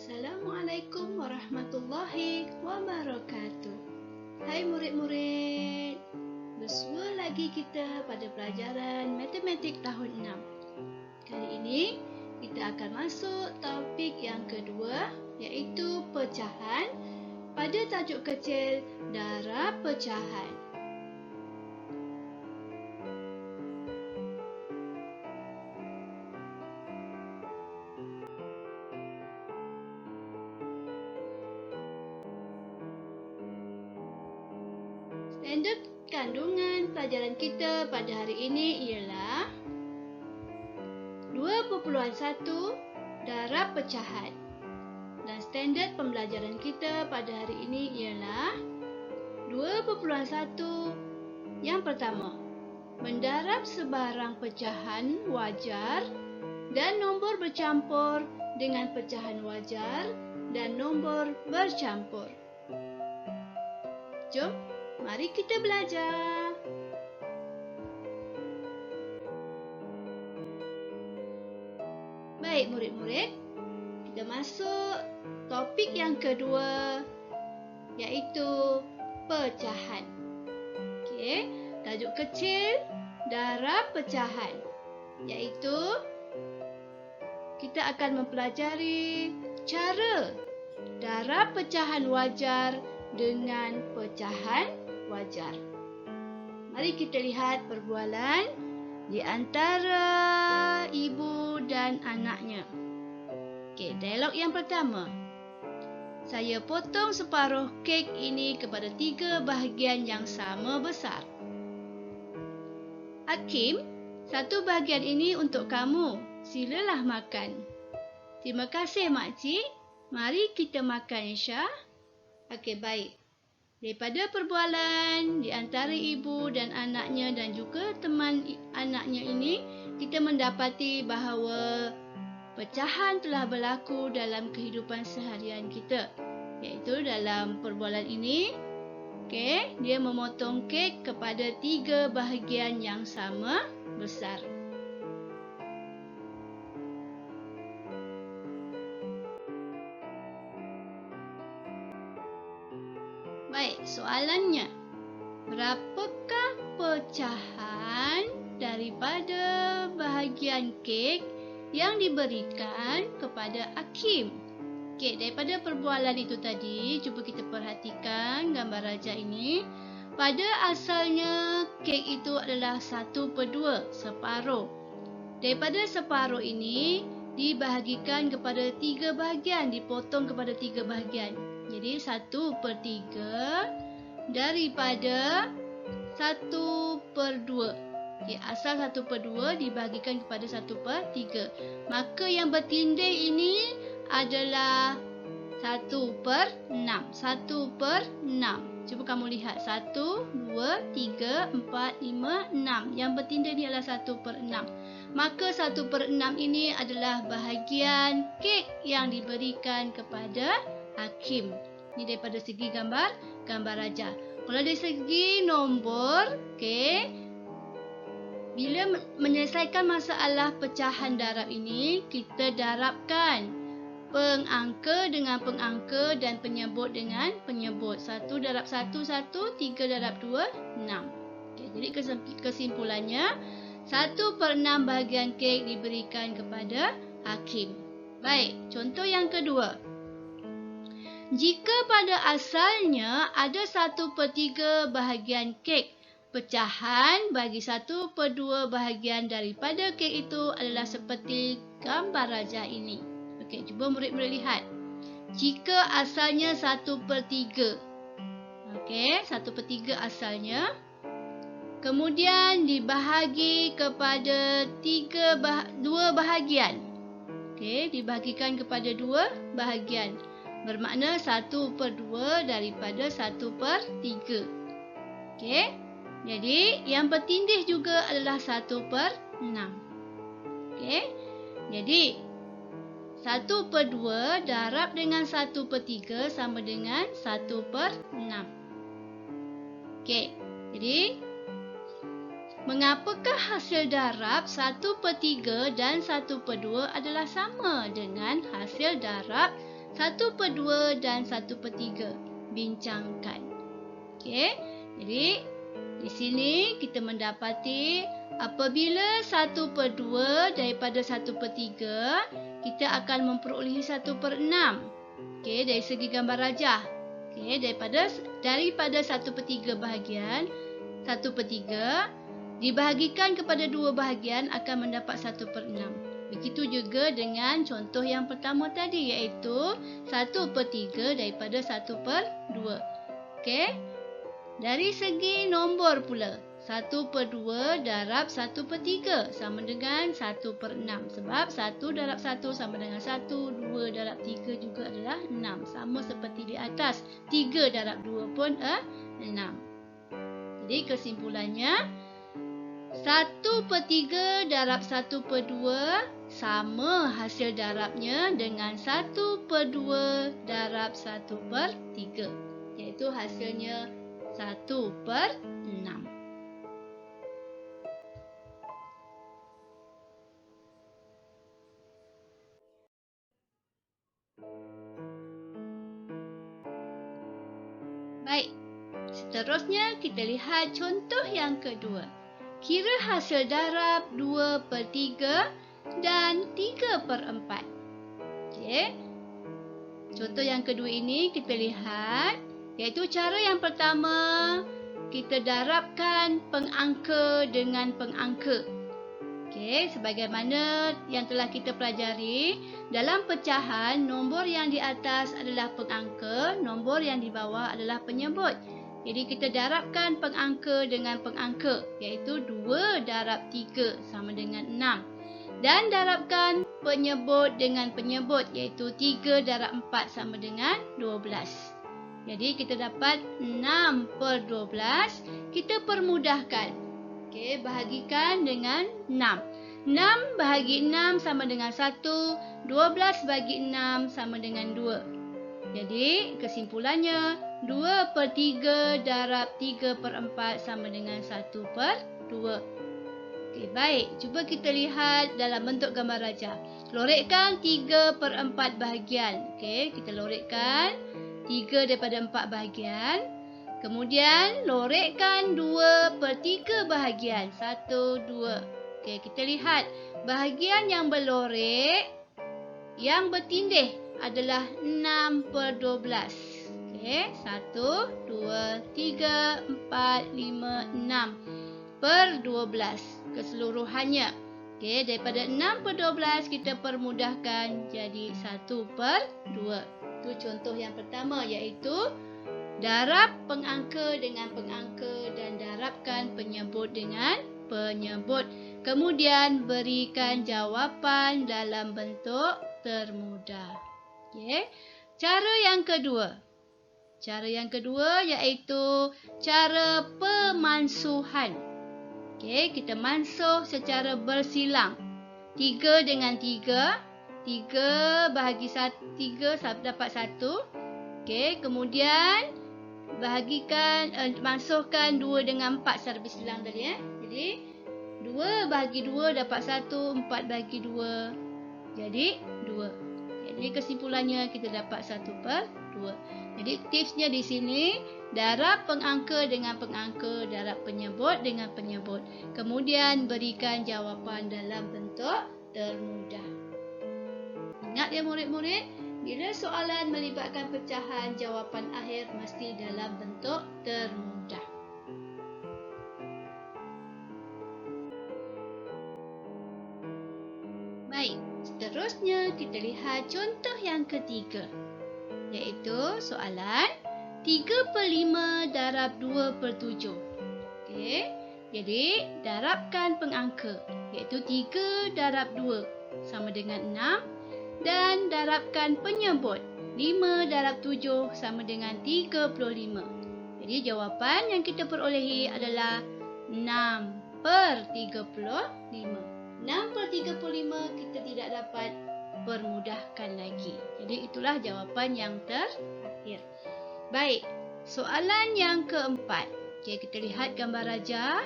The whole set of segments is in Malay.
Assalamualaikum warahmatullahi wabarakatuh. Hai murid-murid, bersua lagi kita pada pelajaran matematik tahun 6. Kali ini kita akan masuk topik yang kedua, iaitu pecahan pada tajuk kecil darab pecahan. Standard kandungan pelajaran kita pada hari ini ialah 2.1 darab pecahan. Dan standard pembelajaran kita pada hari ini ialah 2.1 yang pertama, mendarab sebarang pecahan wajar dan nombor bercampur dengan pecahan wajar dan nombor bercampur. Jom, mari kita belajar. Baik murid-murid, kita masuk topik yang kedua, iaitu pecahan. Okey, tajuk kecil darab pecahan, iaitu kita akan mempelajari cara darab pecahan wajar dengan pecahan wajar. Mari kita lihat perbualan di antara ibu dan anaknya. Okey, dialog yang pertama. Saya potong separuh kek ini kepada 3 bahagian yang sama besar. Hakim, 1 bahagian ini untuk kamu. Silalah makan. Terima kasih makcik. Mari kita makan, Syah. Okey, baik. Daripada perbualan di antara ibu dan anaknya dan juga teman anaknya ini, kita mendapati bahawa pecahan telah berlaku dalam kehidupan seharian kita. Iaitu dalam perbualan ini, okey, dia memotong kek kepada 3 bahagian yang sama besar. Baik, soalannya. Berapakah pecahan daripada bahagian kek yang diberikan kepada Hakim? Okey, daripada perbualan itu tadi, cuba kita perhatikan gambar raja ini. Pada asalnya, kek itu adalah 1/2, separuh. Daripada separuh ini, dibahagikan kepada 3 bahagian, dipotong kepada 3 bahagian. Jadi 1/3 daripada 1/2. Okay, asal 1/2 dibahagikan kepada 1/3. Maka yang bertindih ini adalah 1/6. 1/6. Cuba kamu lihat. 1, 2, 3, 4, 5, 6. Yang bertindih ini adalah 1/6. Maka 1/6 ini adalah bahagian kek yang diberikan kepada Hakim. Ini daripada segi gambar raja. Kalau dari segi nombor, okey, bila menyelesaikan masalah pecahan darab ini, kita darabkan pengangka dengan pengangka dan penyebut dengan penyebut. 1 darab 1, 1. 3 darab 2, 6. Okay, jadi kesimpulannya, 1/6 bahagian kek diberikan kepada Hakim. Baik, contoh yang kedua. Jika pada asalnya ada 1/3 bahagian kek, pecahan bagi 1/2 bahagian daripada kek itu adalah seperti gambar raja ini. Okey, cuba murid-murid lihat. Jika asalnya 1/3. Okey, 1/3 asalnya. Kemudian dibahagi kepada 2 bahagian. Okey, dibahagikan kepada 2 bahagian. Bermakna 1/2 daripada 1/3. Okey. Jadi, yang bertindih juga adalah 1/6. Okey. Jadi, 1/2 darab dengan 1/3 sama dengan 1/6. Okey. Jadi, mengapakah hasil darab 1/3 dan 1/2 adalah sama dengan hasil darab 1/2 dan 1/3. Bincangkan. Okey. Jadi di sini kita mendapati apabila 1/2 daripada 1/3, kita akan memperolehi 1/6. Okey, dari segi gambar rajah. Okey, daripada 1/3 bahagian, 1/3 dibahagikan kepada 2 bahagian akan mendapat 1/6. Begitu juga dengan contoh yang pertama tadi, iaitu 1/3 daripada 1/2. Okey. Dari segi nombor pula, 1/2 darab 1/3 sama dengan 1/6. Sebab 1 darab 1 sama dengan 1, 2 darab 3 juga adalah 6. Sama seperti di atas, 3 darab 2 pun 6. Jadi kesimpulannya, 1/3 darab 1/2 sama hasil darabnya dengan 1/2 darab 1/3. Iaitu hasilnya 1/6. Baik, seterusnya kita lihat contoh yang kedua. Kira hasil darab 2/3 dan 3/4. Okey. Contoh yang kedua ini kita lihat, iaitu cara yang pertama, kita darabkan pengangka dengan pengangka. Okey, sebagaimana yang telah kita pelajari, dalam pecahan, nombor yang di atas adalah pengangka, nombor yang di bawah adalah penyebut. Jadi kita darabkan pengangka dengan pengangka, iaitu 2 darab 3 sama dengan 6. Dan darabkan penyebut dengan penyebut, iaitu 3 darab 4 sama dengan 12. Jadi kita dapat 6/12. Kita permudahkan. Okey, bahagikan dengan 6. 6 bahagi 6 sama dengan 1. 12 bagi 6 sama dengan 2. Jadi kesimpulannya, 2/3 darab 3/4 sama dengan 1/2. Okey, baik. Cuba kita lihat dalam bentuk gambar rajah. Lorekkan 3/4 bahagian. Okey, kita lorekkan 3 daripada 4 bahagian. Kemudian lorekkan 2/3 bahagian. 1, 2. Okey, kita lihat bahagian yang berlorek, yang bertindih adalah 6/12. Okey, 1, 2, 3, 4, 5, 6/12 keseluruhannya. Okey, daripada 6/12 kita permudahkan jadi 1/2. Itu contoh yang pertama, iaitu darab pengangka dengan pengangka dan darabkan penyebut dengan penyebut. Kemudian berikan jawapan dalam bentuk termudah. Okey. Cara yang kedua. Cara yang kedua iaitu cara pemansuhan. Okey, kita mansuh secara bersilang. 3 dengan 3. 3 bahagi 3 dapat 1. Okey, kemudian bahagikan mansuhkan 2 dengan 4 secara bersilang tadi. Jadi 2 bahagi 2 dapat 1, 4 bahagi 2 jadi 2. Jadi kesimpulannya kita dapat 1/2. Jadi tipsnya di sini, darab pengangka dengan pengangka, darab penyebut dengan penyebut. Kemudian berikan jawapan dalam bentuk termudah. Ingat ya murid-murid, bila soalan melibatkan pecahan, jawapan akhir mesti dalam bentuk termudah. Baik, seterusnya kita lihat contoh yang ketiga, iaitu soalan 3/5 darab 2/7. Okey, jadi darabkan pengangka, iaitu 3 darab 2 sama dengan 6 dan darabkan penyebut, 5 darab 7 sama dengan 35. Jadi jawapan yang kita perolehi adalah 6/35. 6/35 kita tidak dapat permudahkan lagi. Jadi itulah jawapan yang terakhir. Baik, soalan yang keempat. Okey, kita lihat gambar rajah.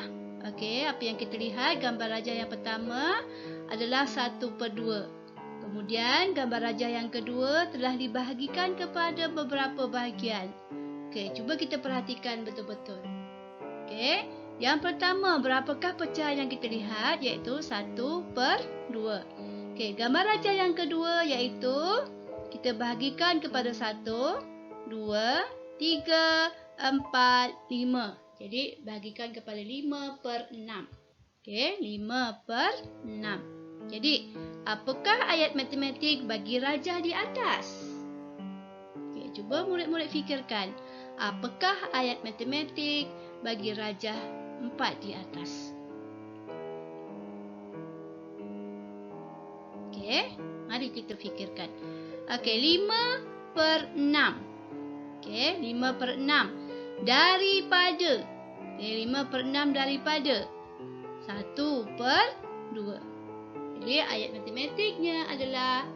Okey, apa yang kita lihat? Gambar rajah yang pertama adalah 1/2. Kemudian gambar rajah yang kedua telah dibahagikan kepada beberapa bahagian. Okey, cuba kita perhatikan betul-betul. Okey, yang pertama, berapakah pecahan yang kita lihat? Iaitu 1/2. Okey, gambar rajah yang kedua iaitu kita bahagikan kepada 1, 2, 3, 4, 5. Jadi, bahagikan kepada 5/6. Okey, 5/6. Jadi, apakah ayat matematik bagi rajah di atas? Okey, cuba murid-murid fikirkan. Apakah ayat matematik bagi rajah 4 di atas? Okey, mari kita fikirkan. Okey, 5/6. Okey, 5/6 daripada. Okey, 5/6 daripada 1/2. Jadi, ayat matematiknya adalah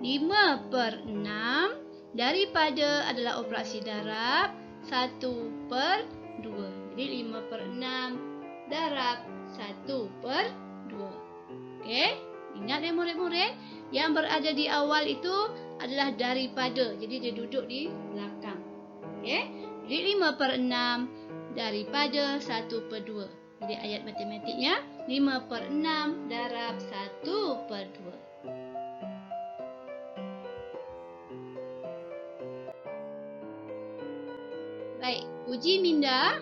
5/6 daripada adalah operasi darab 1/2. Jadi, 5/6 darab 1/2. Okey, ingat ya murid-murid, yang berada di awal itu adalah daripada. Jadi, dia duduk di belakang. Okey, jadi 5/6 daripada 1/2. Jadi, ayat matematiknya 5/6 darab 1/2. Baik, uji minda.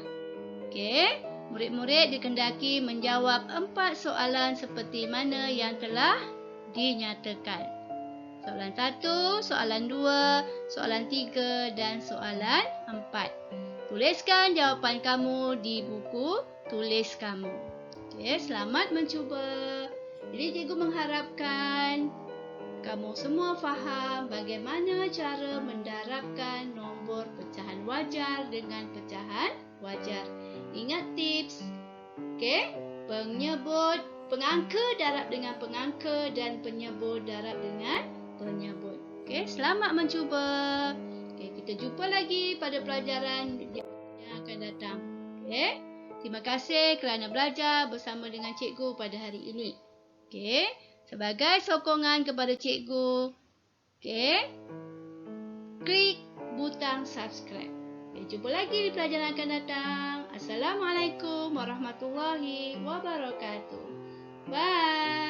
Okey, murid-murid dikendaki menjawab 4 soalan seperti mana yang telah dinyatakan. Soalan 1, soalan 2, soalan 3 dan soalan 4. Tuliskan jawapan kamu di buku tulis kamu. Okey, selamat mencuba. Jadi, cikgu mengharapkan kamu semua faham bagaimana cara mendarabkan nombor pecahan wajar dengan pecahan wajar. Ingat tips. Okey, penyebut, pengangka darab dengan pengangka dan penyebut darab dengan penyebut. Okey, selamat mencuba. Okey, kita jumpa lagi pada pelajaran yang akan datang. Okey, terima kasih kerana belajar bersama dengan cikgu pada hari ini. Okey, sebagai sokongan kepada cikgu, okey, klik butang subscribe. Okay, jumpa lagi di pelajaran akan datang. Assalamualaikum warahmatullahi wabarakatuh. Bye.